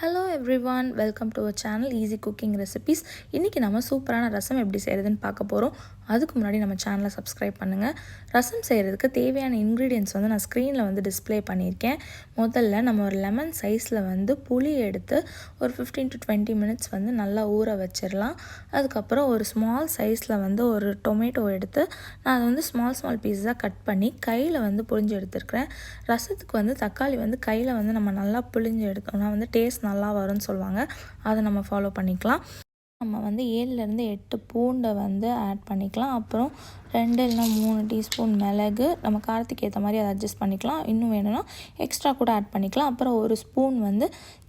Hello everyone, welcome to our channel easy cooking recipes. இன்றைக்கி நம்ம சூப்பரான ரசம் எப்படி செய்கிறதுன்னு பார்க்க போகிறோம். அதுக்கு முன்னாடி நம்ம சேனலை சப்ஸ்கிரைப் பண்ணுங்கள். ரசம் செய்கிறதுக்கு தேவையான இன்க்ரீடியன்ட்ஸ் நான் ஸ்க்ரீனில் டிஸ்பிளே பண்ணியிருக்கேன். முதல்ல நம்ம ஒரு லெமன் சைஸில் புளி எடுத்து ஒரு 15 to 20 மினிட்ஸ் நல்லா ஊற வச்சிடலாம். அதுக்கப்புறம் ஒரு ஸ்மால் சைஸில் ஒரு டொமேட்டோ எடுத்து நான் அதை ஸ்மால் பீஸாக கட் பண்ணி கையில் புழிஞ்சு எடுத்துருக்கிறேன். ரசத்துக்கு தக்காளி கையில் நம்ம நல்லா புழிஞ்சு எடுத்தோம்னா டேஸ்ட் நல்லா வரும்னு சொல்லுவாங்க. அதை நம்ம ஃபாலோ பண்ணிக்கலாம். நம்ம 7லேருந்து 8 பூண்டை ஆட் பண்ணிக்கலாம். அப்புறம் 2 இல்லைனா 3 டீஸ்பூன் மிளகு, நம்ம காரத்துக்கு ஏற்ற மாதிரி அதை அட்ஜஸ்ட் பண்ணிக்கலாம். இன்னும் வேணும்னா எக்ஸ்ட்ரா கூட ஆட் பண்ணிக்கலாம். அப்புறம் ஒரு ஸ்பூன்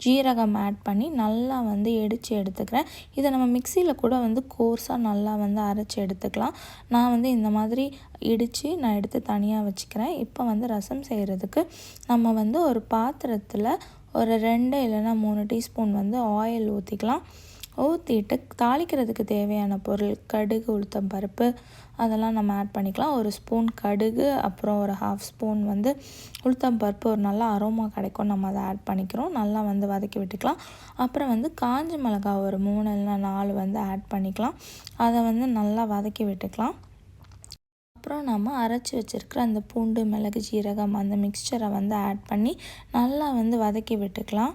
ஜீரகம் ஆட் பண்ணி நல்லா இடித்து எடுத்துக்கிறேன். இதை நம்ம மிக்சியில் கூட கோர்ஸாக நல்லா அரைச்சி எடுத்துக்கலாம். நான் இந்த மாதிரி இடித்து நான் எடுத்து தனியாக வச்சுக்கிறேன். இப்போ ரசம் செய்கிறதுக்கு நம்ம ஒரு பாத்திரத்தில் ஒரு 2 இல்லைனா 3 டீஸ்பூன் ஆயில் ஊற்றிக்கலாம். ஊற்றிட்டு தாளிக்கிறதுக்கு தேவையான பொருள் கடுகு, உளுத்தம் பருப்பு அதெல்லாம் நம்ம ஆட் பண்ணிக்கலாம். ஒரு ஸ்பூன் கடுகு, அப்புறம் ஒரு 1/2 ஸ்பூன் உளுத்தம் பருப்பு, ஒரு நல்ல அரோமா கிடைக்கும். நம்ம அதை ஆட் பண்ணிக்கிறோம். நல்லா வதக்கி விட்டுக்கலாம். அப்புறம் காஞ்ச மிளகாய் ஒரு 3 இல்லைனா 4 ஆட் பண்ணிக்கலாம். அதை நல்லா வதக்கி விட்டுக்கலாம். அப்புறம் நம்ம அரைச்சி வச்சுருக்கிற அந்த பூண்டு, மிளகு, ஜீரகம் அந்த மிக்சரை ஆட் பண்ணி நல்லா வதக்கி விட்டுக்கலாம்.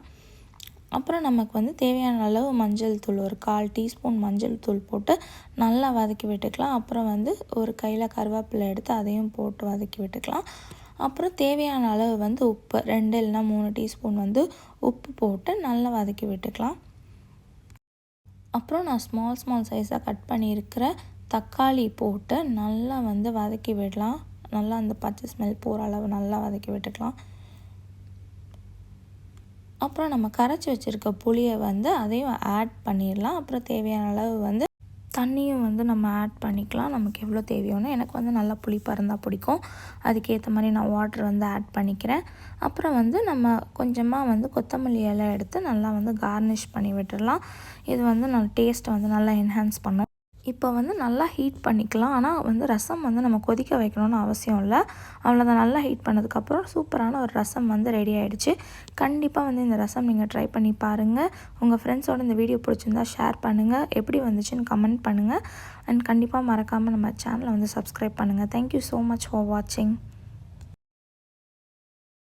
அப்புறம் நமக்கு தேவையான அளவு மஞ்சள் தூள், ஒரு 1/4 டீஸ்பூன் மஞ்சள் தூள் போட்டு நல்லா வதக்கி விட்டுக்கலாம். அப்புறம் ஒரு கையில் கருவேப்பிலை எடுத்து அதையும் போட்டு வதக்கி விட்டுக்கலாம். அப்புறம் தேவையான அளவு உப்பு 2 இல்லைனா 3 டீஸ்பூன் உப்பு போட்டு நல்லா வதக்கி விட்டுக்கலாம். அப்புறம் நான் ஸ்மால் சைஸாக கட் பண்ணியிருக்கிற தக்காளி போட்டு நல்லா வதக்கி விடலாம். நல்லா அந்த பச்சை ஸ்மெல் போகிற அளவு நல்லா வதக்கி விட்டுக்கலாம். அப்புறம் நம்ம கரைச்சி வச்சுருக்க புளியை அதையும் ஆட் பண்ணிடலாம். அப்புறம் தேவையான அளவு தண்ணியும் நம்ம ஆட் பண்ணிக்கலாம். நமக்கு எவ்வளோ தேவையோன்னு. எனக்கு நல்லா புளிப்பாக இருந்தால் பிடிக்கும். அதுக்கேற்ற மாதிரி நான் வாட்டர் ஆட் பண்ணிக்கிறேன். அப்புறம் நம்ம கொஞ்சமாக கொத்தமல்லி இலை எடுத்து நல்லா கார்னிஷ் பண்ணி விட்டுடலாம். இது நல்ல டேஸ்ட்டை நல்லா என்ஹான்ஸ் பண்ணும். இப்போ நல்லா ஹீட் பண்ணிக்கலாம். ஆனால் ரசம் நம்ம கொதிக்க வைக்கணும்னு அவசியம் இல்லை. அவ்வளோதான். நல்லா ஹீட் பண்ணதுக்கப்புறம் சூப்பரான ஒரு ரசம் ரெடி ஆகிடுச்சு. கண்டிப்பாக இந்த ரசம் நீங்கள் ட்ரை பண்ணி பாருங்கள். உங்கள் ஃப்ரெண்ட்ஸோடு இந்த வீடியோ பிடிச்சிருந்தா ஷேர் பண்ணுங்கள். எப்படி வந்துச்சுன்னு கமெண்ட் பண்ணுங்கள். அண்ட் கண்டிப்பாக மறக்காமல் நம்ம சேனலை சப்ஸ்கிரைப் பண்ணுங்கள். தேங்க்யூ ஸோ மச் ஃபார் வாட்சிங்.